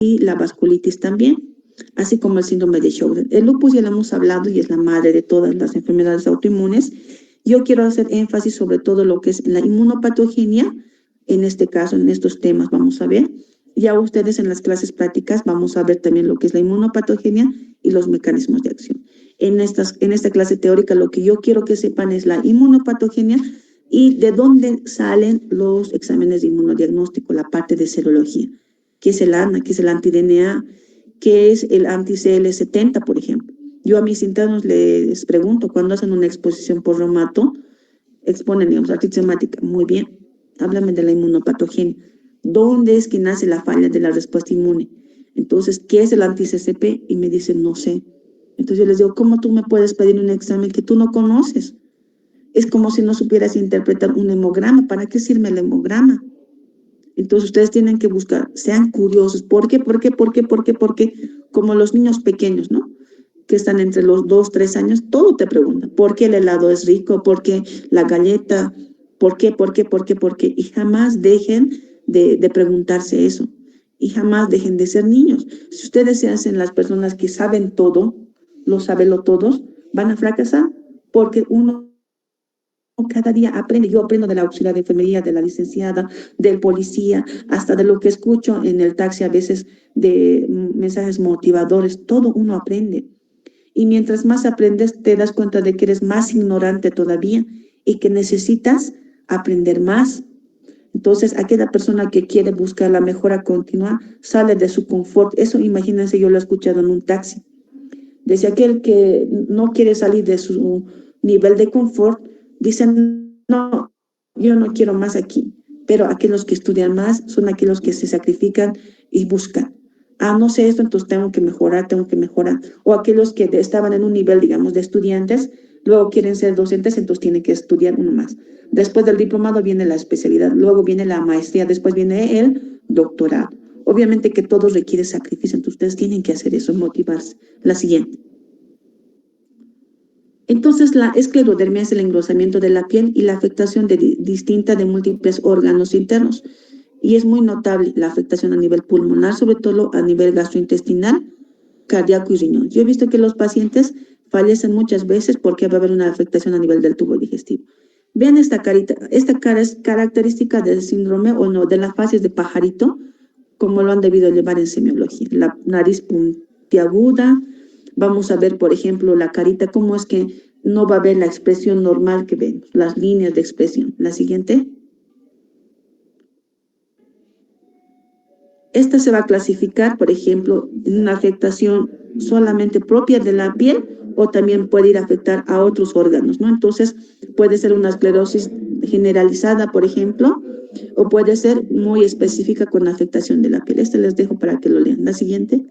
y la vasculitis también, así como el síndrome de Sjögren. El lupus ya lo hemos hablado y es la madre de todas las enfermedades autoinmunes. Yo quiero hacer énfasis sobre todo lo que es la inmunopatogenia, en este caso, en estos temas vamos a ver. Ya ustedes en las clases prácticas vamos a ver también lo que es la inmunopatogenia y los mecanismos de acción. En esta clase teórica lo que yo quiero que sepan es la inmunopatogenia y de dónde salen los exámenes de inmunodiagnóstico, la parte de serología, que es el ANA, que es el anti-DNA, que es el anti-CL70, por ejemplo. Yo a mis internos les pregunto, cuando hacen una exposición por reumato, exponen, digamos, artritis reumática, muy bien, háblame de la inmunopatogenia. ¿Dónde es que nace la falla de la respuesta inmune? Entonces, ¿qué es el anti-CCP? Y me dicen, no sé. Entonces yo les digo, ¿cómo tú me puedes pedir un examen que tú no conoces? Es como si no supieras interpretar un hemograma. ¿Para qué sirve el hemograma? Entonces ustedes tienen que buscar, sean curiosos. ¿Por qué? ¿Por qué? ¿Por qué? ¿Por qué? ¿Por qué? Como los niños pequeños, ¿no? Que están entre los 2, 3 años, todo te preguntan. ¿Por qué el helado es rico? ¿Por qué la galleta? ¿Por qué? ¿Por qué? ¿Por qué? ¿Por qué? Y jamás dejen de preguntarse eso. Y jamás dejen de ser niños. Si ustedes se hacen las personas que saben todo, lo sabenlo todos, van a fracasar porque uno cada día aprende. Yo aprendo de la auxiliar de enfermería, de la licenciada, del policía, hasta de lo que escucho en el taxi a veces de mensajes motivadores. Todo uno aprende. Y mientras más aprendes, te das cuenta de que eres más ignorante todavía y que necesitas aprender más. Entonces, aquella persona que quiere buscar la mejora continua sale de su confort. Eso, imagínense, yo lo he escuchado en un taxi. Desde aquel que no quiere salir de su nivel de confort, dicen, no, yo no quiero más aquí. Pero aquellos que estudian más son aquellos que se sacrifican y buscan. Ah, no sé esto, entonces tengo que mejorar, tengo que mejorar. O aquellos que estaban en un nivel, digamos, de estudiantes, luego quieren ser docentes, entonces tienen que estudiar uno más. Después del diplomado viene la especialidad, luego viene la maestría, después viene el doctorado. Obviamente que todo requiere sacrificio, entonces ustedes tienen que hacer eso, motivarse. La siguiente. Entonces, la esclerodermia es el engrosamiento de la piel y la afectación distinta de múltiples órganos internos. Y es muy notable la afectación a nivel pulmonar, sobre todo a nivel gastrointestinal, cardíaco y riñón. Yo he visto que los pacientes fallecen muchas veces porque va a haber una afectación a nivel del tubo digestivo. Vean esta carita, esta cara es característica del síndrome o no, de las fases de pajarito, como lo han debido llevar en semiología. La nariz puntiaguda, vamos a ver, por ejemplo, la carita, cómo es que no va a ver la expresión normal que vemos, las líneas de expresión. La siguiente. Esta se va a clasificar, por ejemplo, en una afectación solamente propia de la piel o también puede ir a afectar a otros órganos, ¿no? Entonces, puede ser una esclerosis generalizada, por ejemplo, o puede ser muy específica con la afectación de la piel. Este les dejo para que lo lean. La siguiente.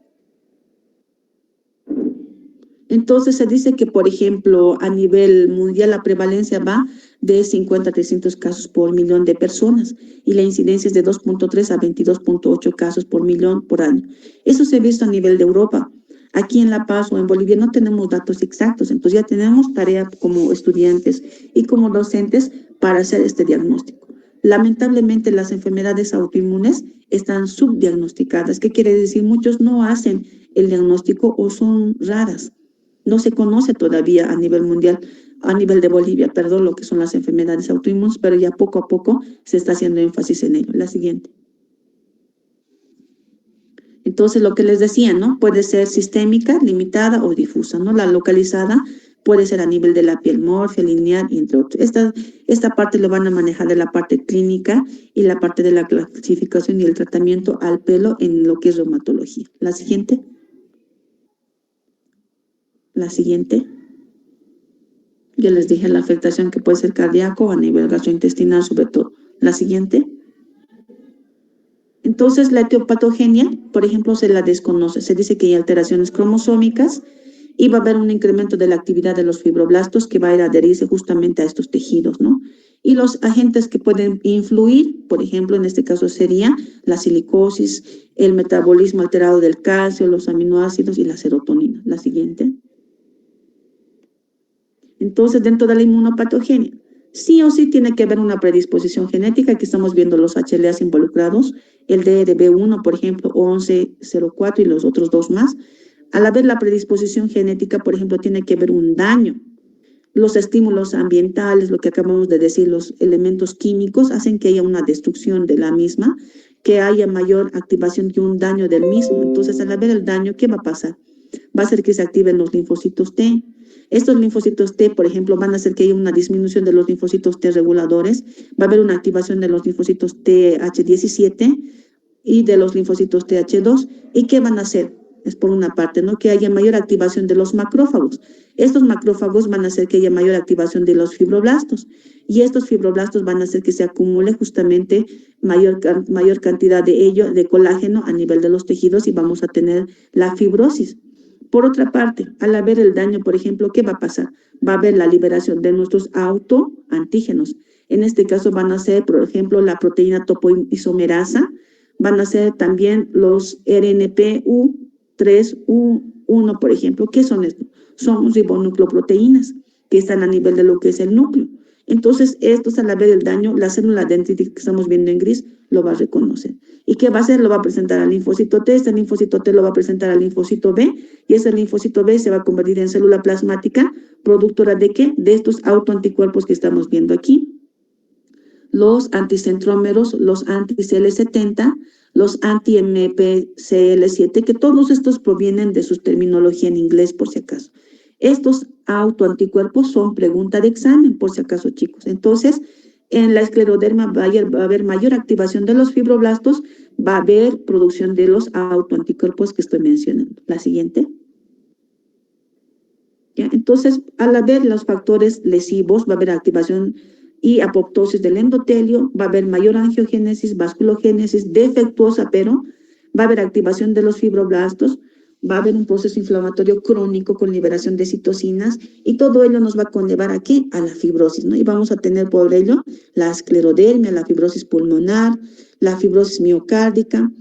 Entonces se dice que, por ejemplo, a nivel mundial la prevalencia va de 50 a 300 casos por millón de personas y la incidencia es de 2.3 a 22.8 casos por millón por año. Eso se ha visto a nivel de Europa. Aquí en La Paz o en Bolivia no tenemos datos exactos, entonces ya tenemos tarea como estudiantes y como docentes para hacer este diagnóstico. Lamentablemente las enfermedades autoinmunes están subdiagnosticadas. ¿Qué quiere decir? Muchos no hacen el diagnóstico o son raras. No se conoce todavía a nivel mundial, a nivel de Bolivia, perdón, lo que son las enfermedades autoinmunes, pero ya poco a poco se está haciendo énfasis en ello. La siguiente. Entonces, lo que les decía, ¿no? Puede ser sistémica, limitada o difusa, ¿no? La localizada puede ser a nivel de la piel, morfia, lineal, entre otros. Esta parte lo van a manejar de la parte clínica y la parte de la clasificación y el tratamiento al pelo en lo que es reumatología. La siguiente. La siguiente. Ya les dije la afectación que puede ser cardíaco a nivel gastrointestinal, sobre todo. La siguiente. Entonces, la etiopatogenia, por ejemplo, se la desconoce. Se dice que hay alteraciones cromosómicas y va a haber un incremento de la actividad de los fibroblastos que va a ir a adherirse justamente a estos tejidos, ¿no? Y los agentes que pueden influir, por ejemplo, en este caso sería la silicosis, el metabolismo alterado del calcio, los aminoácidos y la serotonina. La siguiente. Entonces, dentro de la inmunopatogenia, Sí o sí tiene que haber una predisposición genética. Aquí estamos viendo los HLAs involucrados, el DRB1, por ejemplo, 1104 y los otros dos más. Al haber la predisposición genética, por ejemplo, tiene que haber un daño. Los estímulos ambientales, lo que acabamos de decir, los elementos químicos, hacen que haya una destrucción de la misma, que haya mayor activación y un daño del mismo. Entonces, al haber el daño, ¿qué va a pasar? Va a hacer que se activen los linfocitos T. Estos linfocitos T, por ejemplo, van a hacer que haya una disminución de los linfocitos T reguladores, va a haber una activación de los linfocitos TH17 y de los linfocitos TH2. ¿Y qué van a hacer? Es por una parte, ¿no? Que haya mayor activación de los macrófagos. Estos macrófagos van a hacer que haya mayor activación de los fibroblastos. Y estos fibroblastos van a hacer que se acumule justamente mayor cantidad de ello, de colágeno a nivel de los tejidos y vamos a tener la fibrosis. Por otra parte, al haber el daño, por ejemplo, ¿qué va a pasar? Va a haber la liberación de nuestros autoantígenos. En este caso van a ser, por ejemplo, la proteína topoisomerasa, van a ser también los RNPU3U1, por ejemplo. ¿Qué son estos? Son ribonucleoproteínas que están a nivel de lo que es el núcleo. Entonces, estos al haber el daño, la célula dendrítica que estamos viendo en gris lo va a reconocer. ¿Y qué va a hacer? Lo va a presentar al linfocito T, este linfocito T lo va a presentar al linfocito B, y ese linfocito B se va a convertir en célula plasmática, productora de ¿qué? De estos autoanticuerpos que estamos viendo aquí. Los anticentrómeros, los anti-CL70, los anti-MPCL7, que todos estos provienen de su terminología en inglés, por si acaso. Estos autoanticuerpos son pregunta de examen, por si acaso, chicos. Entonces, en la escleroderma va a haber mayor activación de los fibroblastos, va a haber producción de los autoanticuerpos que estoy mencionando. La siguiente. ¿Ya? Entonces, al haber los factores lesivos, va a haber activación y apoptosis del endotelio, va a haber mayor angiogénesis, vasculogénesis defectuosa, pero va a haber activación de los fibroblastos, va a haber un proceso inflamatorio crónico con liberación de citocinas y todo ello nos va a conllevar ¿a qué? A la fibrosis, ¿no? Y vamos a tener por ello la esclerodermia, la fibrosis pulmonar, la fibrosis miocárdica,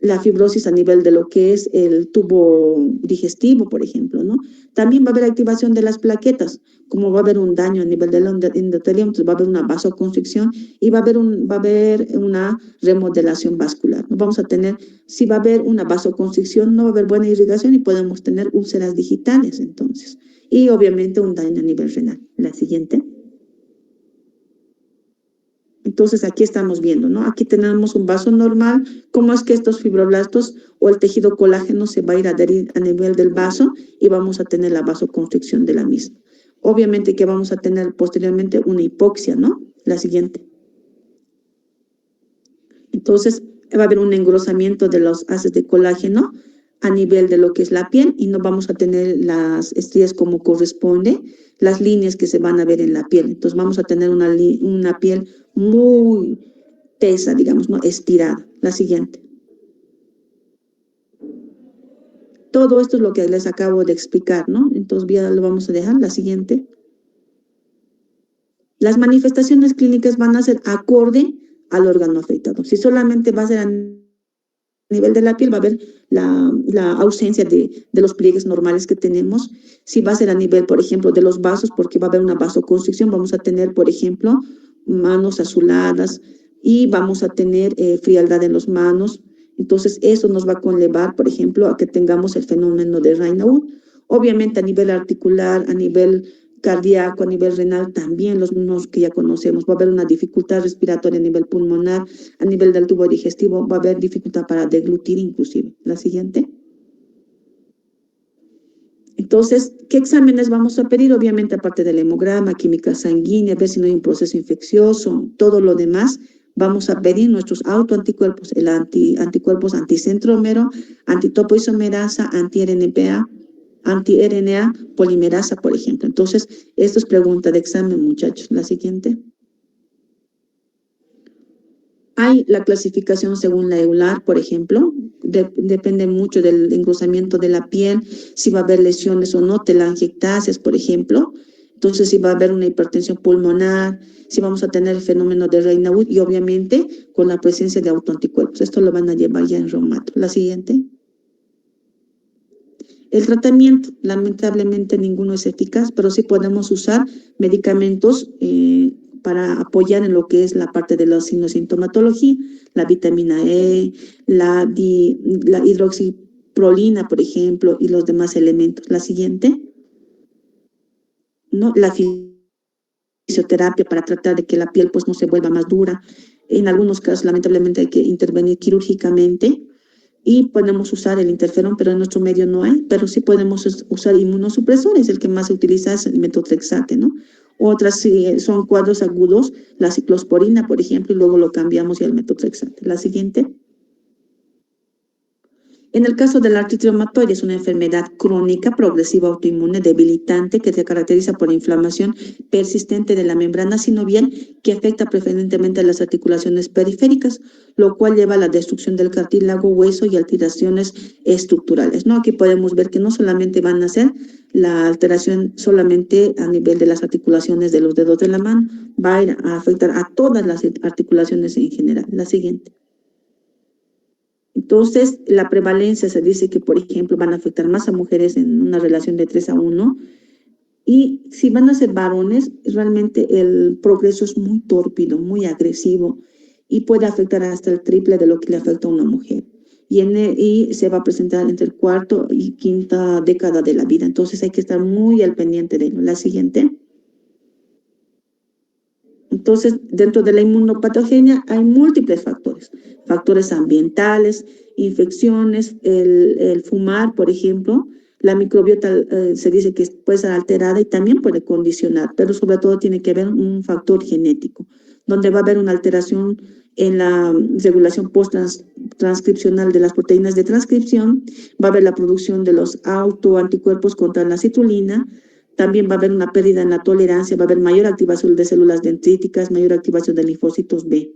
la fibrosis a nivel de lo que es el tubo digestivo, por ejemplo, ¿no? También va a haber activación de las plaquetas, como va a haber un daño a nivel del endotelio, entonces va a haber una vasoconstricción y va a haber una remodelación vascular. ¿No? Vamos a tener, si va a haber una vasoconstricción, no va a haber buena irrigación y podemos tener úlceras digitales, entonces. Y obviamente un daño a nivel renal. La siguiente. Entonces aquí estamos viendo, ¿no? Aquí tenemos un vaso normal, cómo es que estos fibroblastos o el tejido colágeno se va a ir a adherir a nivel del vaso y vamos a tener la vasoconstricción de la misma. Obviamente que vamos a tener posteriormente una hipoxia, ¿no? La siguiente. Entonces va a haber un engrosamiento de los haces de colágeno a nivel de lo que es la piel y no vamos a tener las estrías como corresponde, las líneas que se van a ver en la piel. Entonces vamos a tener una piel muy tesa, digamos, ¿no? Estirada. La siguiente. Todo esto es lo que les acabo de explicar, ¿no? Entonces ya lo vamos a dejar. La siguiente. Las manifestaciones clínicas van a ser acorde al órgano afectado. Si solamente va a ser a nivel de la piel, va a haber la ausencia de los pliegues normales que tenemos. Si va a ser a nivel, por ejemplo, de los vasos, porque va a haber una vasoconstricción, vamos a tener, por ejemplo, manos azuladas y vamos a tener frialdad en las manos. Entonces, eso nos va a conllevar, por ejemplo, a que tengamos el fenómeno de Raynaud. Obviamente, a nivel articular, a nivel cardíaco, a nivel renal, también los mismos que ya conocemos. Va a haber una dificultad respiratoria a nivel pulmonar, a nivel del tubo digestivo, va a haber dificultad para deglutir inclusive. La siguiente. Entonces, ¿qué exámenes vamos a pedir? Obviamente, aparte del hemograma, química sanguínea, ver si no hay un proceso infeccioso, todo lo demás, vamos a pedir nuestros autoanticuerpos, el anticuerpos anticentrómero, antitopoisomerasa, anti-RNPA, anti-RNA polimerasa, por ejemplo. Entonces, esto es pregunta de examen, muchachos. La siguiente. Hay la clasificación según la EULAR, por ejemplo, depende mucho del engrosamiento de la piel, si va a haber lesiones o no, telangiectasias, por ejemplo. Entonces, si va a haber una hipertensión pulmonar, si vamos a tener el fenómeno de Raynaud y obviamente con la presencia de autoanticuerpos. Esto lo van a llevar ya en reumato. La siguiente. El tratamiento, lamentablemente ninguno es eficaz, pero sí podemos usar medicamentos para apoyar en lo que es la parte de la sintomatología, la vitamina E, la hidroxiprolina, por ejemplo, y los demás elementos. La siguiente, ¿no? La fisioterapia para tratar de que la piel pues no se vuelva más dura. En algunos casos, lamentablemente, hay que intervenir quirúrgicamente y podemos usar el interferón, pero en nuestro medio no hay, pero sí podemos usar inmunosupresores, el que más se utiliza es el metotrexate, ¿no? Otras son cuadros agudos, la ciclosporina, por ejemplo, y luego lo cambiamos ya al metotrexate. La siguiente. En el caso de la artritis reumatoide, es una enfermedad crónica, progresiva, autoinmune, debilitante, que se caracteriza por inflamación persistente de la membrana sinovial que afecta preferentemente a las articulaciones periféricas, lo cual lleva a la destrucción del cartílago, hueso y alteraciones estructurales, ¿no? Aquí podemos ver que no solamente van a ser la alteración solamente a nivel de las articulaciones de los dedos de la mano, va a ir a afectar a todas las articulaciones en general. La siguiente. Entonces, la prevalencia se dice que, por ejemplo, van a afectar más a mujeres en una relación de 3:1. Y si van a ser varones, realmente el progreso es muy tórpido, muy agresivo y puede afectar hasta el triple de lo que le afecta a una mujer. Y se va a presentar entre el cuarto y quinta década de la vida. Entonces, hay que estar muy al pendiente de ello. La siguiente. Entonces, dentro de la inmunopatogenia hay múltiples factores. Factores ambientales, infecciones, el fumar, por ejemplo. La microbiota se dice que puede ser alterada y también puede condicionar, pero sobre todo tiene que haber un factor genético, donde va a haber una alteración en la regulación post-transcripcional de las proteínas de transcripción, va a haber la producción de los autoanticuerpos contra la citrulina. También va a haber una pérdida en la tolerancia, va a haber mayor activación de células dendríticas, mayor activación de linfocitos B.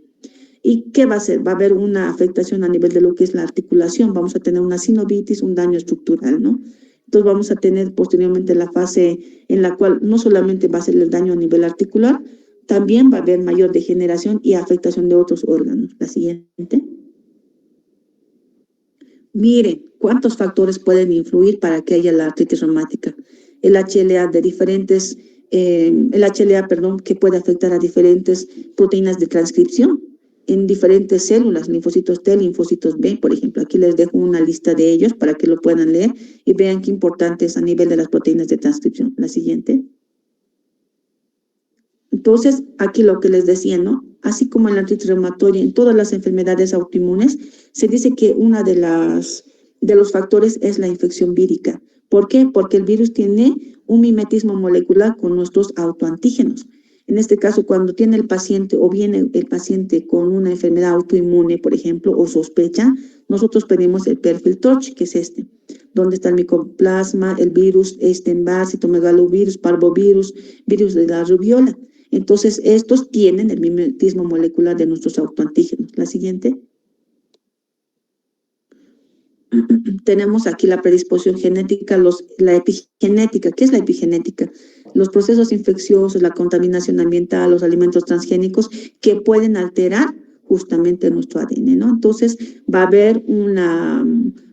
¿Y qué va a hacer? Va a haber una afectación a nivel de lo que es la articulación, vamos a tener una sinovitis, un daño estructural, ¿no? Entonces vamos a tener posteriormente la fase en la cual no solamente va a ser el daño a nivel articular, también va a haber mayor degeneración y afectación de otros órganos. La siguiente. Miren cuántos factores pueden influir para que haya la artritis reumática. El HLA de diferentes, que puede afectar a diferentes proteínas de transcripción en diferentes células, linfocitos T, linfocitos B, por ejemplo. Aquí les dejo una lista de ellos para que lo puedan leer y vean qué importante es a nivel de las proteínas de transcripción. La siguiente. Entonces, aquí lo que les decía, ¿no? Así como en la artritis reumatoide, en todas las enfermedades autoinmunes, se dice que una de los factores es la infección vírica. ¿Por qué? Porque el virus tiene un mimetismo molecular con nuestros autoantígenos. En este caso, cuando tiene el paciente o viene el paciente con una enfermedad autoinmune, por ejemplo, o sospecha, nosotros pedimos el perfil TORCH, que es este, donde está el micoplasma, el virus Epstein-Barr, citomegalovirus, parvovirus, virus de la rubiola. Entonces, estos tienen el mimetismo molecular de nuestros autoantígenos. La siguiente. Tenemos aquí la predisposición genética, la epigenética. ¿Qué es la epigenética? Los procesos infecciosos, la contaminación ambiental, los alimentos transgénicos que pueden alterar justamente nuestro ADN, ¿no? Entonces, va a haber una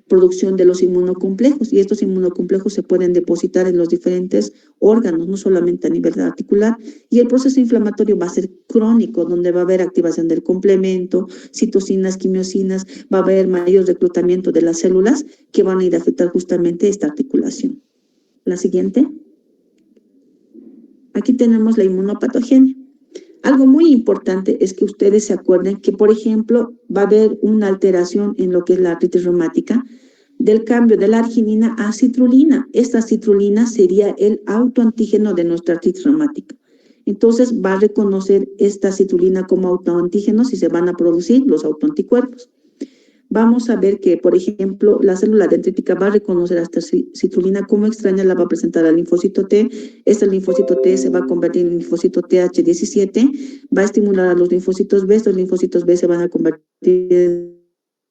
producción de los inmunocomplejos y estos inmunocomplejos se pueden depositar en los diferentes órganos, no solamente a nivel articular, y el proceso inflamatorio va a ser crónico, donde va a haber activación del complemento, citocinas, quimiosinas, va a haber mayor reclutamiento de las células que van a ir a afectar justamente esta articulación. La siguiente. Aquí tenemos la inmunopatogenia. Algo muy importante es que ustedes se acuerden que, por ejemplo, va a haber una alteración en lo que es la artritis reumática del cambio de la arginina a citrulina. Esta citrulina sería el autoantígeno de nuestra artritis reumática. Entonces, va a reconocer esta citrulina como autoantígenos y se van a producir los autoanticuerpos. Vamos a ver que, por ejemplo, la célula dendrítica va a reconocer a esta citrulina como extraña, la va a presentar al linfocito T. Este linfocito T se va a convertir en linfocito TH17, va a estimular a los linfocitos B. Estos linfocitos B se van a convertir en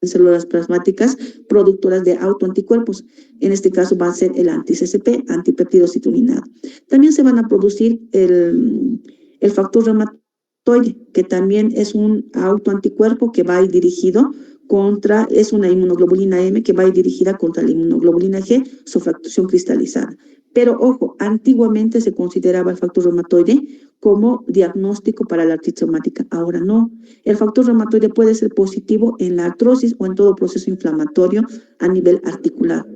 células plasmáticas productoras de autoanticuerpos. En este caso va a ser el anti-CCP, antipéptido citrullinado. También se van a producir el factor reumatoide, que también es un autoanticuerpo que va a ir dirigido es una inmunoglobulina M que va a ir dirigida contra la inmunoglobulina G, su fracción cristalizada. Pero ojo, antiguamente se consideraba el factor reumatoide como diagnóstico para la artritis reumática. Ahora no. El factor reumatoide puede ser positivo en la artrosis o en todo proceso inflamatorio a nivel articular.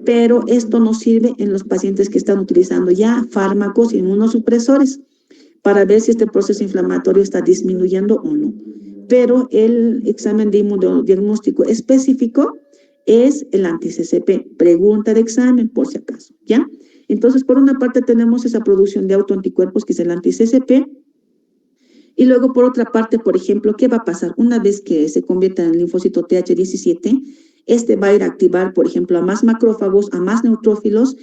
Pero esto no sirve en los pacientes que están utilizando ya fármacos inmunosupresores para ver si este proceso inflamatorio está disminuyendo o no. Pero el examen de inmunodiagnóstico específico es el anti-CCP. Pregunta de examen, por si acaso, ¿ya? Entonces, por una parte tenemos esa producción de autoanticuerpos, que es el anti-CCP, y luego, por otra parte, por ejemplo, ¿qué va a pasar? Una vez que se convierta en el linfocito TH17, este va a ir a activar, por ejemplo, a más macrófagos, a más neutrófilos,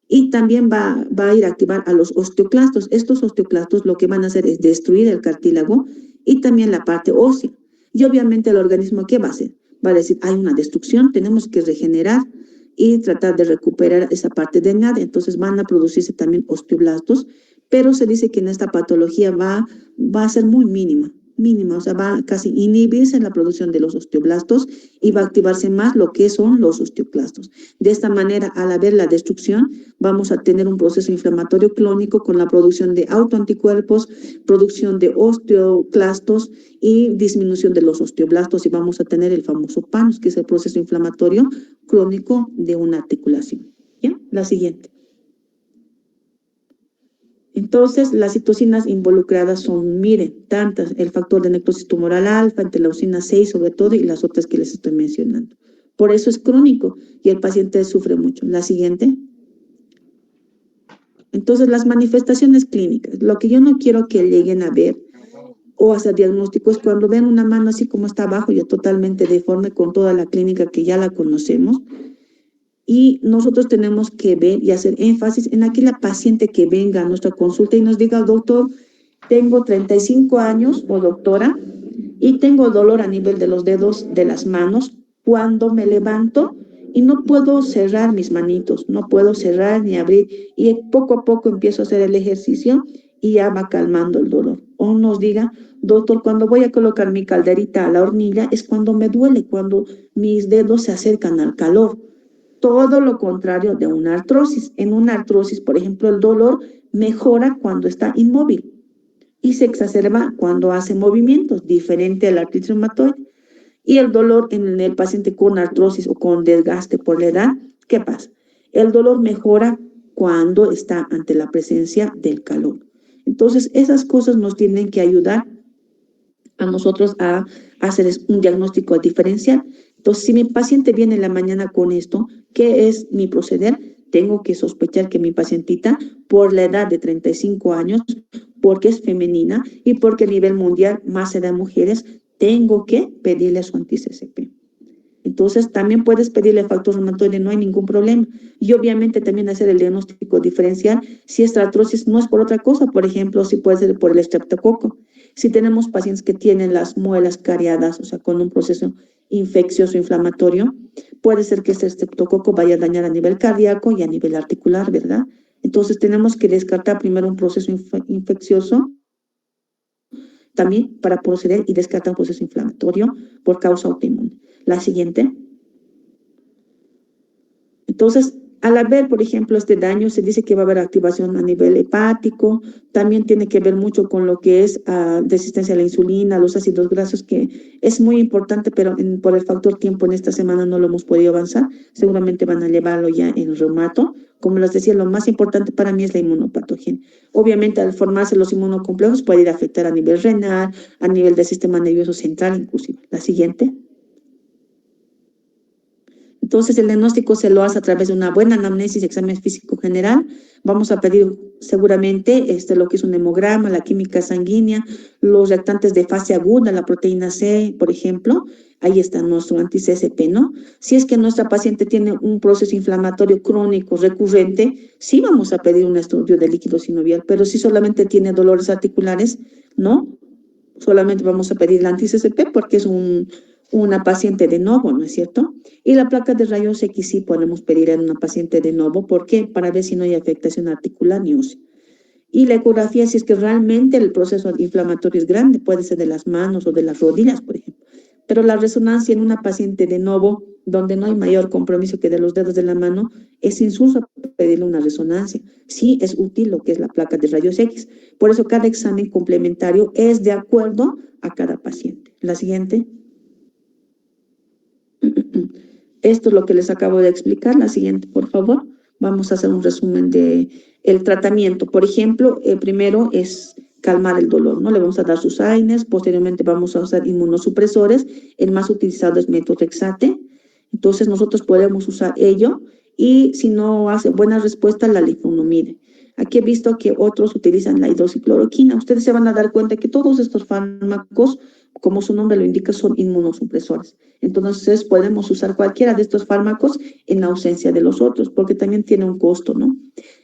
y también va a ir a activar a los osteoclastos. Estos osteoclastos lo que van a hacer es destruir el cartílago y también la parte ósea. Y obviamente el organismo, ¿qué va a hacer? Va a decir, hay una destrucción, tenemos que regenerar y tratar de recuperar esa parte dañada. Entonces van a producirse también osteoblastos, pero se dice que en esta patología va a ser muy mínima, o sea, va a casi inhibirse en la producción de los osteoblastos y va a activarse más lo que son los osteoclastos. De esta manera, al haber la destrucción, vamos a tener un proceso inflamatorio crónico con la producción de autoanticuerpos, producción de osteoclastos y disminución de los osteoblastos, y vamos a tener el famoso PANOS, que es el proceso inflamatorio crónico de una articulación. ¿Ya? La siguiente. Entonces, las citocinas involucradas son, miren, tantas, el factor de necrosis tumoral alfa, interleucina 6 sobre todo, y las otras que les estoy mencionando. Por eso es crónico y el paciente sufre mucho. La siguiente. Entonces, las manifestaciones clínicas. Lo que yo no quiero que lleguen a ver o hacer diagnósticos cuando ven una mano así como está abajo, ya totalmente deforme, con toda la clínica que ya la conocemos. Y nosotros tenemos que ver y hacer énfasis en aquella paciente que venga a nuestra consulta y nos diga, doctor, tengo 35 años, o doctora, y tengo dolor a nivel de los dedos de las manos cuando me levanto y no puedo cerrar mis manitos, no puedo cerrar ni abrir, y poco a poco empiezo a hacer el ejercicio y ya va calmando el dolor. O nos diga, doctor, cuando voy a colocar mi calderita a la hornilla es cuando me duele, cuando mis dedos se acercan al calor. Todo lo contrario de una artrosis. En una artrosis, por ejemplo, el dolor mejora cuando está inmóvil y se exacerba cuando hace movimientos, diferente a la artritis reumatoide. Y el dolor en el paciente con artrosis o con desgaste por la edad, ¿qué pasa? El dolor mejora cuando está ante la presencia del calor. Entonces, esas cosas nos tienen que ayudar a nosotros a hacer un diagnóstico diferencial. Entonces, si mi paciente viene en la mañana con esto, ¿qué es mi proceder? Tengo que sospechar que mi pacientita, por la edad de 35 años, porque es femenina y porque a nivel mundial más se da mujeres, tengo que pedirle su anti-CCP. Entonces, también puedes pedirle factor reumatoide, no hay ningún problema. Y obviamente también hacer el diagnóstico diferencial si esta artrosis no es por otra cosa, por ejemplo, si puede ser por el estreptococo. Si tenemos pacientes que tienen las muelas cariadas, o sea, con un proceso infeccioso inflamatorio, puede ser que este estreptococo vaya a dañar a nivel cardíaco y a nivel articular, ¿verdad? Entonces, tenemos que descartar primero un proceso infeccioso también para proceder y descartar un proceso inflamatorio por causa autoinmune. La siguiente. Entonces, al haber, por ejemplo, este daño, se dice que va a haber activación a nivel hepático, también tiene que ver mucho con lo que es resistencia a la insulina, los ácidos grasos, que es muy importante, pero por el factor tiempo en esta semana no lo hemos podido avanzar. Seguramente van a llevarlo ya en reumato. Como les decía, lo más importante para mí es la inmunopatogenia. Obviamente, al formarse los inmunocomplejos puede ir a afectar a nivel renal, a nivel del sistema nervioso central, inclusive. La siguiente. Entonces, el diagnóstico se lo hace a través de una buena anamnesis, examen físico general. Vamos a pedir seguramente lo que es un hemograma, la química sanguínea, los reactantes de fase aguda, la proteína C, por ejemplo. Ahí está nuestro anti-CCP, ¿no? Si es que nuestra paciente tiene un proceso inflamatorio crónico recurrente, sí vamos a pedir un estudio de líquido sinovial, pero si solamente tiene dolores articulares, ¿no? Solamente vamos a pedir el anti-CCP porque es una paciente de novo, ¿no es cierto? Y la placa de rayos X sí podemos pedir en una paciente de novo. ¿Por qué? Para ver si no hay afectación articular ni ósea. Y la ecografía, si es que realmente el proceso inflamatorio es grande, puede ser de las manos o de las rodillas, por ejemplo. Pero la resonancia en una paciente de novo donde no hay mayor compromiso que de los dedos de la mano, es insulso pedirle una resonancia. Sí es útil lo que es la placa de rayos X. Por eso cada examen complementario es de acuerdo a cada paciente. La siguiente. Esto es lo que les acabo de explicar. La siguiente, por favor. Vamos a hacer un resumen de el tratamiento. Por ejemplo, el primero es calmar el dolor, ¿no? Le vamos a dar sus AINES, posteriormente vamos a usar inmunosupresores. El más utilizado es metotrexate. Entonces, nosotros podemos usar ello y si no hace buena respuesta, la lenalidomide. Aquí he visto que otros utilizan la hidroxicloroquina. Ustedes se van a dar cuenta que todos estos fármacos, como su nombre lo indica, son inmunosupresores. Entonces, podemos usar cualquiera de estos fármacos en ausencia de los otros, porque también tiene un costo, ¿no?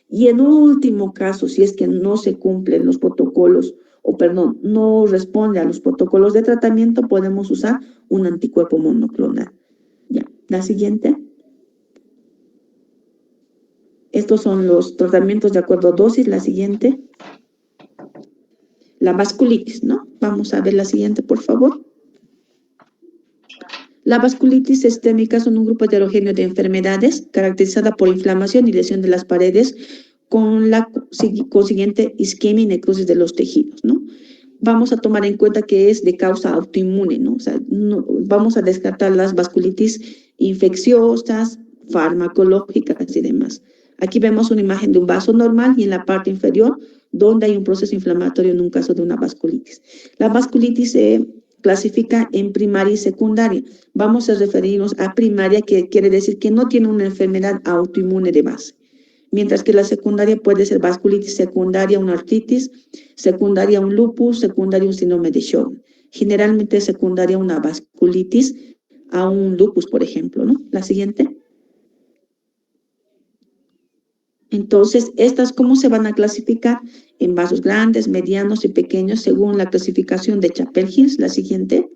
Y en último caso, si es que no se cumplen los protocolos, o perdón, no responde a los protocolos de tratamiento, podemos usar un anticuerpo monoclonal. Ya, la siguiente. Estos son los tratamientos de acuerdo a dosis. La siguiente. La vasculitis, ¿no? Vamos a ver la siguiente, por favor. La vasculitis sistémica son un grupo heterogéneo de enfermedades caracterizada por inflamación y lesión de las paredes con la consiguiente isquemia y necrosis de los tejidos, ¿no? Vamos a tomar en cuenta que es de causa autoinmune, ¿no? O sea, no, vamos a descartar las vasculitis infecciosas, farmacológicas y demás. Aquí vemos una imagen de un vaso normal y en la parte inferior donde hay un proceso inflamatorio en un caso de una vasculitis. La vasculitis se clasifica en primaria y secundaria. Vamos a referirnos a primaria, que quiere decir que no tiene una enfermedad autoinmune de base. Mientras que la secundaria puede ser vasculitis secundaria, una artritis, secundaria un lupus, secundaria un síndrome de Sjögren. Generalmente secundaria una vasculitis a un lupus, por ejemplo, ¿no? La siguiente. Entonces, estas, ¿cómo se van a clasificar? En vasos grandes, medianos y pequeños, según la clasificación de Chapel-Hils. La siguiente.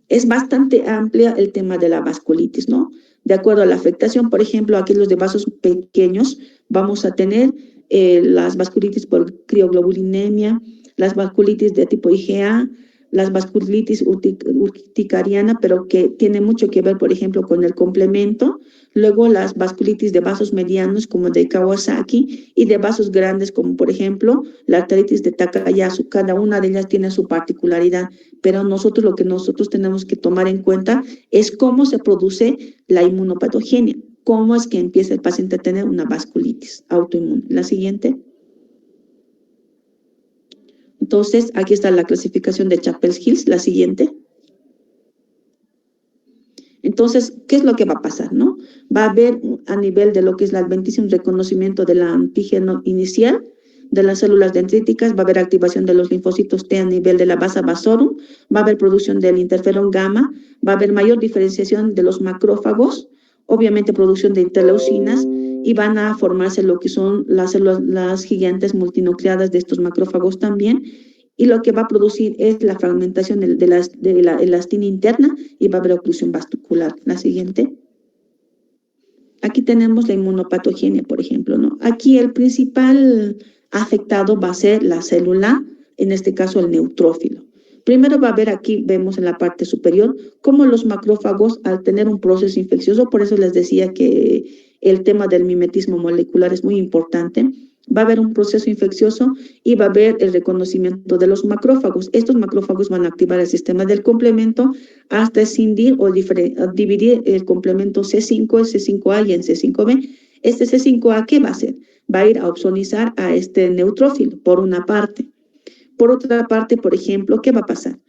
Es bastante amplia el tema de la vasculitis, ¿no? De acuerdo a la afectación, por ejemplo, aquí los de vasos pequeños, vamos a tener las vasculitis por crioglobulinemia, las vasculitis de tipo IgA, las vasculitis urticariana, pero que tiene mucho que ver, por ejemplo, con el complemento. Luego las vasculitis de vasos medianos, como de Kawasaki, y de vasos grandes, como por ejemplo la arteritis de Takayasu. Cada una de ellas tiene su particularidad, pero nosotros lo que nosotros tenemos que tomar en cuenta es cómo se produce la inmunopatogenia, cómo es que empieza el paciente a tener una vasculitis autoinmune. La siguiente. Entonces, aquí está la clasificación de Chapel-Hils. La siguiente. Entonces, ¿qué es lo que va a pasar, no? Va a haber a nivel de lo que es la adventicia un reconocimiento del antígeno inicial de las células dendríticas, va a haber activación de los linfocitos T a nivel de la base vasorum, va a haber producción del interferón gamma, va a haber mayor diferenciación de los macrófagos, obviamente producción de interleucinas, y van a formarse lo que son las células, las gigantes multinucleadas de estos macrófagos también, y lo que va a producir es la fragmentación de la elastina interna y va a haber oclusión vascular. La siguiente. Aquí tenemos la inmunopatogenia, por ejemplo, ¿no? Aquí el principal afectado va a ser la célula, en este caso el neutrófilo. Primero va a haber aquí, vemos en la parte superior, cómo los macrófagos, al tener un proceso infeccioso, por eso les decía que el tema del mimetismo molecular es muy importante, va a haber un proceso infeccioso y va a haber el reconocimiento de los macrófagos. Estos macrófagos van a activar el sistema del complemento hasta escindir o dividir el complemento C5, el C5A y el C5B. Este C5A, ¿qué va a hacer? Va a ir a opsonizar a este neutrófilo, por una parte. Por otra parte, por ejemplo, ¿qué va a pasar?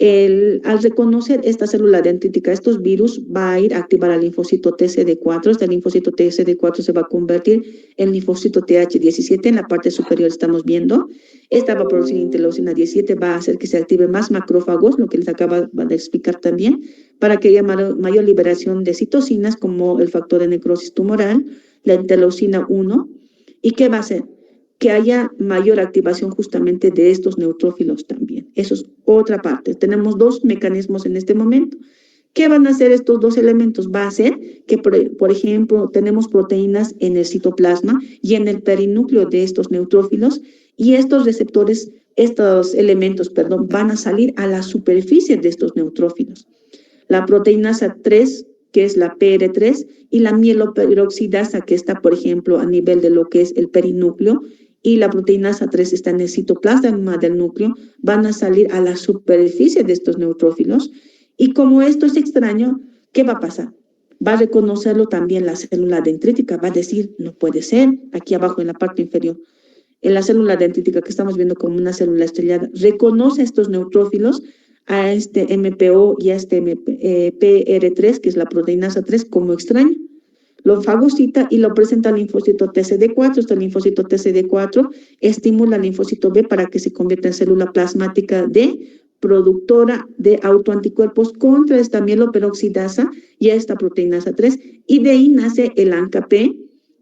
Al reconocer esta célula dendrítica, estos virus, va a ir a activar al linfocito TCD4. Este linfocito TCD4 se va a convertir en linfocito TH17. En la parte superior estamos viendo. Esta va a producir interleucina 17, va a hacer que se active más macrófagos, lo que les acaba de explicar también, para que haya mayor liberación de citocinas, como el factor de necrosis tumoral, la interleucina 1. ¿Y qué va a hacer? Que haya mayor activación justamente de estos neutrófilos también. Eso es otra parte. Tenemos dos mecanismos en este momento. ¿Qué van a hacer estos dos elementos? Va a hacer que, por ejemplo, tenemos proteínas en el citoplasma y en el perinúcleo de estos neutrófilos, y estos receptores, estos elementos, perdón, van a salir a la superficie de estos neutrófilos. la proteinasa 3, que es la PR3, y la mieloperoxidasa, que está, por ejemplo, a nivel de lo que es el perinúcleo, y la proteinasa 3 está en el citoplasma del núcleo, van a salir a la superficie de estos neutrófilos. Y como esto es extraño, ¿qué va a pasar? Va a reconocerlo también la célula dendrítica, va a decir, no puede ser, aquí abajo en la parte inferior. En la célula dendrítica que estamos viendo como una célula estrellada, reconoce estos neutrófilos, a este MPO y a este PR3, que es la proteinasa 3, como extraño. Lo fagocita y lo presenta al linfocito TCD4. Este linfocito TCD4 estimula al linfocito B para que se convierta en célula plasmática D, productora de autoanticuerpos contra esta mieloperoxidasa y a esta proteinasa 3. Y de ahí nace el ANCA-P,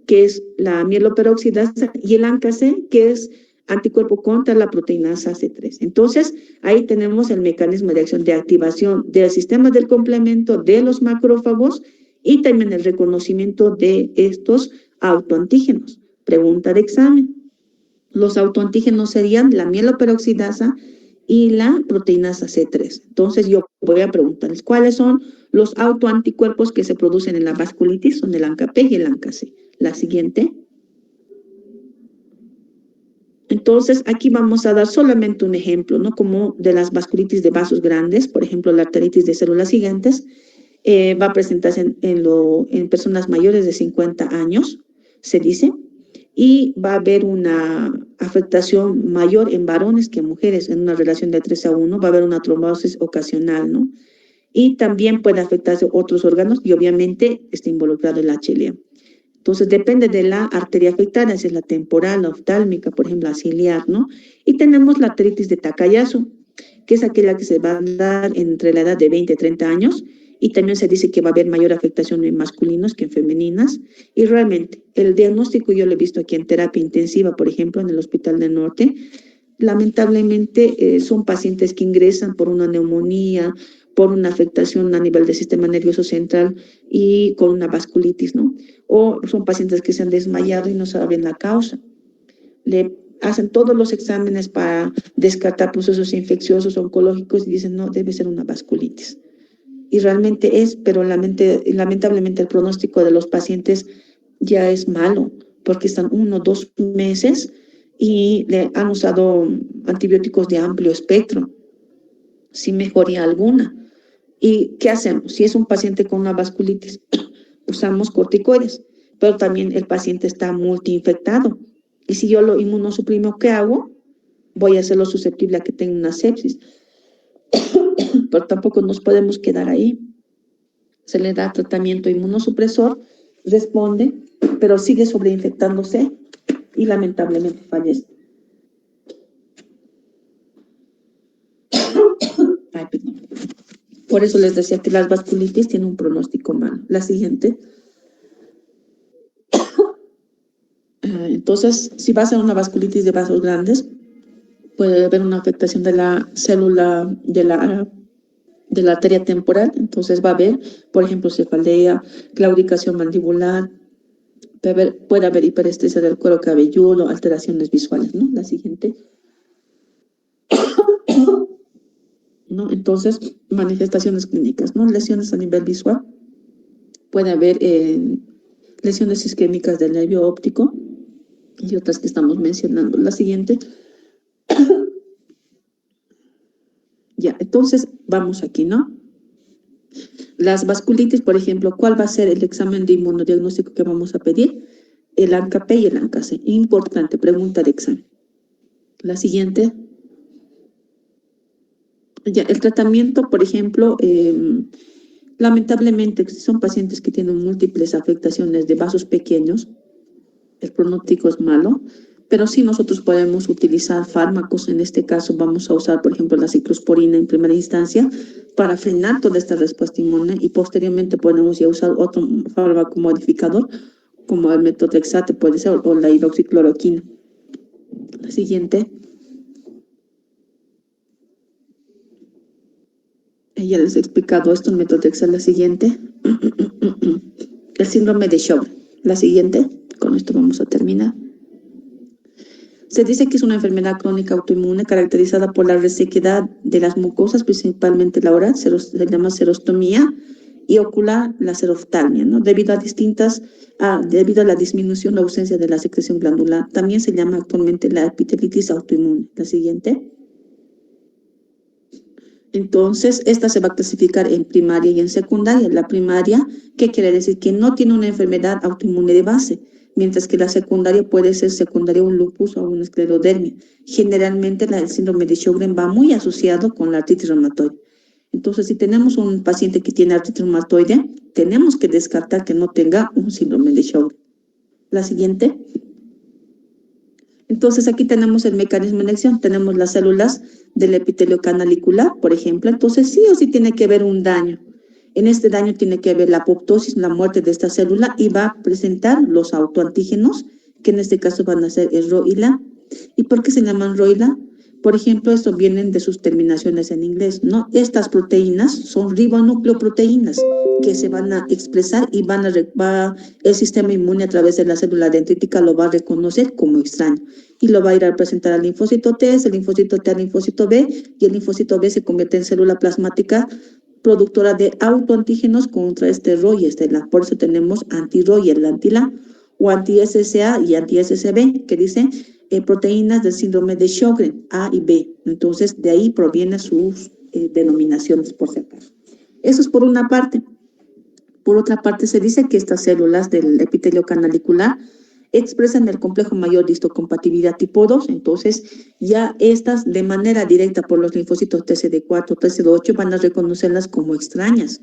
que es la mieloperoxidasa, y el ANCA-C, que es anticuerpo contra la proteinasa C3. Entonces, ahí tenemos el mecanismo de acción de activación del sistema del complemento de los macrófagos y también el reconocimiento de estos autoantígenos. Pregunta de examen. Los autoantígenos serían la mieloperoxidasa y la proteinasa C3. Entonces, yo voy a preguntarles cuáles son los autoanticuerpos que se producen en la vasculitis, son el ANCA-P y el ANCA-C. La siguiente. Entonces, aquí vamos a dar solamente un ejemplo, ¿no? Como de las vasculitis de vasos grandes, por ejemplo, la arteritis de células gigantes, va a presentarse en personas mayores de 50 años, se dice, y va a haber una afectación mayor en varones que en mujeres, en una relación de 3:1, va a haber una trombosis ocasional, ¿no? Y también puede afectarse otros órganos y obviamente está involucrado el HLA. Entonces, depende de la arteria afectada, si es la temporal, la oftálmica, por ejemplo, la ciliar, ¿no? Y tenemos la arteritis de Takayasu, que es aquella que se va a dar entre la edad de 20 y 30 años, y también se dice que va a haber mayor afectación en masculinos que en femeninas, y realmente el diagnóstico yo lo he visto aquí en terapia intensiva, por ejemplo, en el Hospital del Norte. Lamentablemente son pacientes que ingresan por una neumonía, por una afectación a nivel del sistema nervioso central y con una vasculitis, ¿no? O son pacientes que se han desmayado y no saben la causa. Le hacen todos los exámenes para descartar procesos infecciosos oncológicos y dicen, no, debe ser una vasculitis. Y realmente es, pero lamentablemente el pronóstico de los pacientes ya es malo, porque están 1 o 2 meses y le han usado antibióticos de amplio espectro, sin mejoría alguna. ¿Y qué hacemos? Si es un paciente con una vasculitis, usamos corticoides, pero también el paciente está multiinfectado. Y si yo lo inmunosuprimo, ¿qué hago? Voy a hacerlo susceptible a que tenga una sepsis. Pero tampoco nos podemos quedar ahí. Se le da tratamiento inmunosupresor, responde, pero sigue sobreinfectándose y lamentablemente fallece. Ay, perdón. Por eso les decía que las vasculitis tienen un pronóstico malo. La siguiente. Entonces, si va a ser una vasculitis de vasos grandes, puede haber una afectación de la célula de la arteria temporal. Entonces va a haber, por ejemplo, cefalea, claudicación mandibular, puede haber hiperestesia del cuero cabelludo, alteraciones visuales, ¿no? La siguiente. ¿No? Entonces, manifestaciones clínicas, ¿no? Lesiones a nivel visual. Puede haber lesiones isquémicas del nervio óptico y otras que estamos mencionando. La siguiente. Ya, entonces vamos aquí, ¿no? Las vasculitis, por ejemplo, ¿cuál va a ser el examen de inmunodiagnóstico que vamos a pedir? El ANCA-P y el ANCA-C. Importante, pregunta de examen. La siguiente. Ya, el tratamiento, por ejemplo, lamentablemente, si son pacientes que tienen múltiples afectaciones de vasos pequeños, el pronóstico es malo, pero sí nosotros podemos utilizar fármacos. En este caso vamos a usar, por ejemplo, la ciclosporina en primera instancia para frenar toda esta respuesta inmune y posteriormente podemos ya usar otro fármaco modificador como el metotrexate puede ser o la hidroxicloroquina. La siguiente. Ya les he explicado esto en metotrexate. La siguiente. El síndrome de Sjögren. La siguiente. Con esto vamos a terminar. Se dice que es una enfermedad crónica autoinmune caracterizada por la resequedad de las mucosas, principalmente la oral, se llama xerostomía, y ocular la xeroftalmia, ¿no? Debido a la disminución o ausencia de la secreción glandular. También se llama actualmente la epitelitis autoinmune. La siguiente. Entonces, esta se va a clasificar en primaria y en secundaria. La primaria, ¿qué quiere decir? Que no tiene una enfermedad autoinmune de base, mientras que la secundaria puede ser secundaria un lupus o una esclerodermia. Generalmente el síndrome de Sjögren va muy asociado con la artritis reumatoide. Entonces, si tenemos un paciente que tiene artritis reumatoide, tenemos que descartar que no tenga un síndrome de Sjögren. La siguiente. Entonces, aquí tenemos el mecanismo de acción. Tenemos las células del epitelio canalicular, por ejemplo. Entonces, sí o sí tiene que haber un daño. En este daño tiene que haber la apoptosis, la muerte de esta célula, y va a presentar los autoantígenos, que en este caso van a ser el Rho y la. ¿Y por qué se llaman Rho y la? Por ejemplo, esto vienen de sus terminaciones en inglés, ¿no? Estas proteínas son ribonucleoproteínas que se van a expresar y el sistema inmune a través de la célula dendrítica lo va a reconocer como extraño y lo va a ir a presentar al linfocito T, el linfocito T al linfocito B, y el linfocito B se convierte en célula plasmática productora de autoantígenos contra este Rho y este LA. Por eso tenemos anti-Rho y el anti-LA, o anti-SSA y anti-SSB, que dicen proteínas del síndrome de Sjögren, A y B. Entonces, de ahí provienen sus denominaciones, por si acaso. Eso es por una parte. Por otra parte, se dice que estas células del epitelio canalicular expresan el complejo mayor de histocompatibilidad tipo 2, entonces ya estas de manera directa por los linfocitos TCD4, TCD8 van a reconocerlas como extrañas,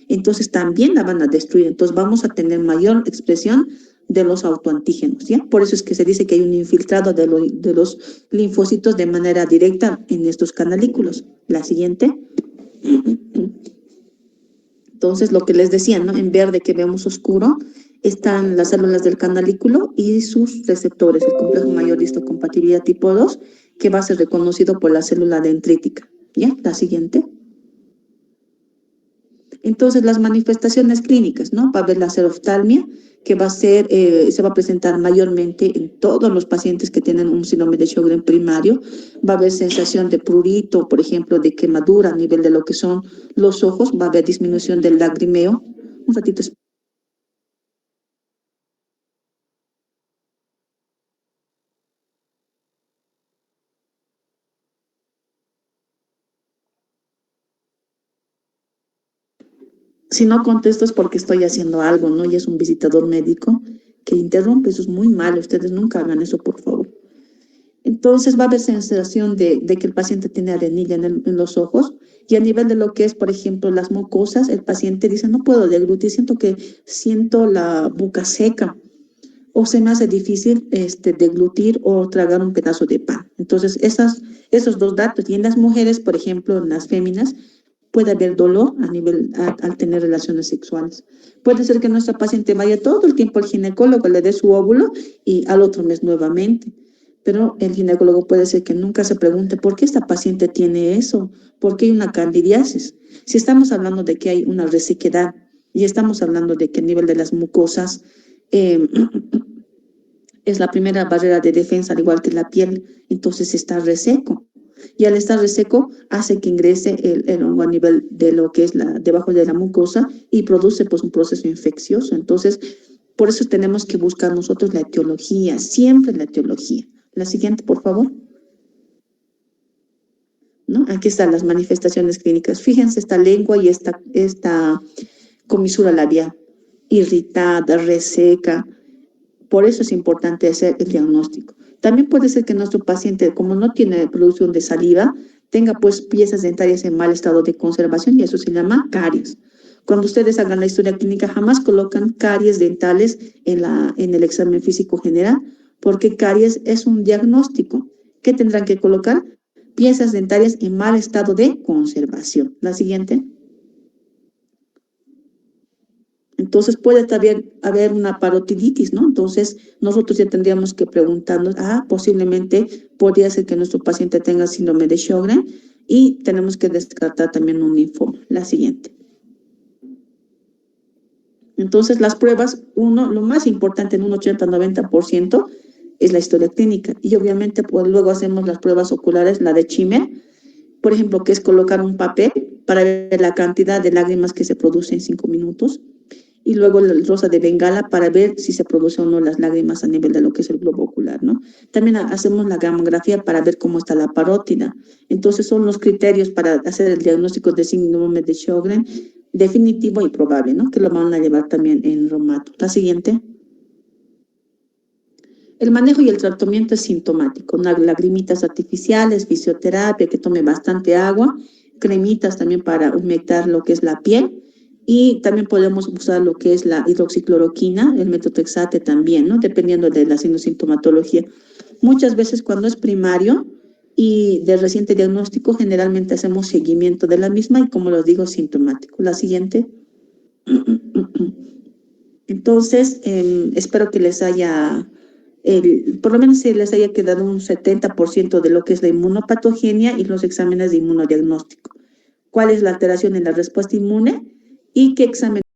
entonces también la van a destruir, entonces vamos a tener mayor expresión de los autoantígenos, ¿ya? Por eso es que se dice que hay un infiltrado de los linfocitos de manera directa en estos canalículos. La siguiente. Entonces, lo que les decía, ¿no? En verde que vemos oscuro, están las células del canalículo y sus receptores, el complejo mayor de histocompatibilidad tipo 2, que va a ser reconocido por la célula dendrítica. ¿Ya? La siguiente. Entonces, las manifestaciones clínicas, ¿no? Va a haber la xeroftalmia, que se va a presentar mayormente en todos los pacientes que tienen un síndrome de Sjögren primario. Va a haber sensación de prurito, por ejemplo, de quemadura a nivel de lo que son los ojos. Va a haber disminución del lagrimeo. Un ratito. Si no contesto es porque estoy haciendo algo, ¿no? Y es un visitador médico que interrumpe. Eso es muy malo. Ustedes nunca hagan eso, por favor. Entonces va a haber sensación de que el paciente tiene arenilla en los ojos, y a nivel de lo que es, por ejemplo, las mucosas, el paciente dice, no puedo deglutir, siento la boca seca, o se me hace difícil deglutir o tragar un pedazo de pan. Entonces, esos dos datos. Y en las mujeres, por ejemplo, en las féminas, puede haber dolor al tener relaciones sexuales. Puede ser que nuestra paciente vaya todo el tiempo al ginecólogo, le dé su óvulo y al otro mes nuevamente. Pero el ginecólogo puede ser que nunca se pregunte por qué esta paciente tiene eso, por qué hay una candidiasis. Si estamos hablando de que hay una resequedad y estamos hablando de que el nivel de las mucosas eh, es la primera barrera de defensa, al igual que la piel, entonces está reseco. Y al estar reseco hace que ingrese el hongo a nivel de lo que es debajo de la mucosa y produce pues un proceso infeccioso. Entonces, por eso tenemos que buscar nosotros la etiología, siempre la etiología. La siguiente, por favor. ¿No? Aquí están las manifestaciones clínicas. Fíjense esta lengua y esta comisura labial, irritada, reseca. Por eso es importante hacer el diagnóstico. También puede ser que nuestro paciente, como no tiene producción de saliva, tenga pues piezas dentarias en mal estado de conservación, y eso se llama caries. Cuando ustedes hagan la historia clínica, jamás colocan caries dentales en el examen físico general, porque caries es un diagnóstico. ¿Qué tendrán que colocar? Piezas dentarias en mal estado de conservación. La siguiente. Entonces puede también haber una parotiditis, ¿no? Entonces nosotros ya tendríamos que preguntarnos, posiblemente podría ser que nuestro paciente tenga síndrome de Sjögren, y tenemos que descartar también un linfoma. La siguiente. Entonces las pruebas, lo más importante en un 80-90% es la historia clínica. Y obviamente, pues luego hacemos las pruebas oculares, la de Chimer, por ejemplo, que es colocar un papel para ver la cantidad de lágrimas que se produce en 5 minutos, y luego el rosa de Bengala para ver si se producen o no las lágrimas a nivel de lo que es el globo ocular, ¿no? También hacemos la gamografía para ver cómo está la parótida. Entonces son los criterios para hacer el diagnóstico de síndrome de Sjögren definitivo y probable, ¿no? Que lo van a llevar también en Romato. La siguiente. El manejo y el tratamiento es sintomático, lagrimitas artificiales, fisioterapia, que tome bastante agua, cremitas también para humectar lo que es la piel, y también podemos usar lo que es la hidroxicloroquina, el metotrexate también, ¿no? Dependiendo de la sintomatología. Muchas veces cuando es primario y de reciente diagnóstico, generalmente hacemos seguimiento de la misma y, como los digo, sintomático. La siguiente. Entonces, espero que les haya, por lo menos si les haya quedado un 70% de lo que es la inmunopatogenia y los exámenes de inmunodiagnóstico. ¿Cuál es la alteración en la respuesta inmune y qué examen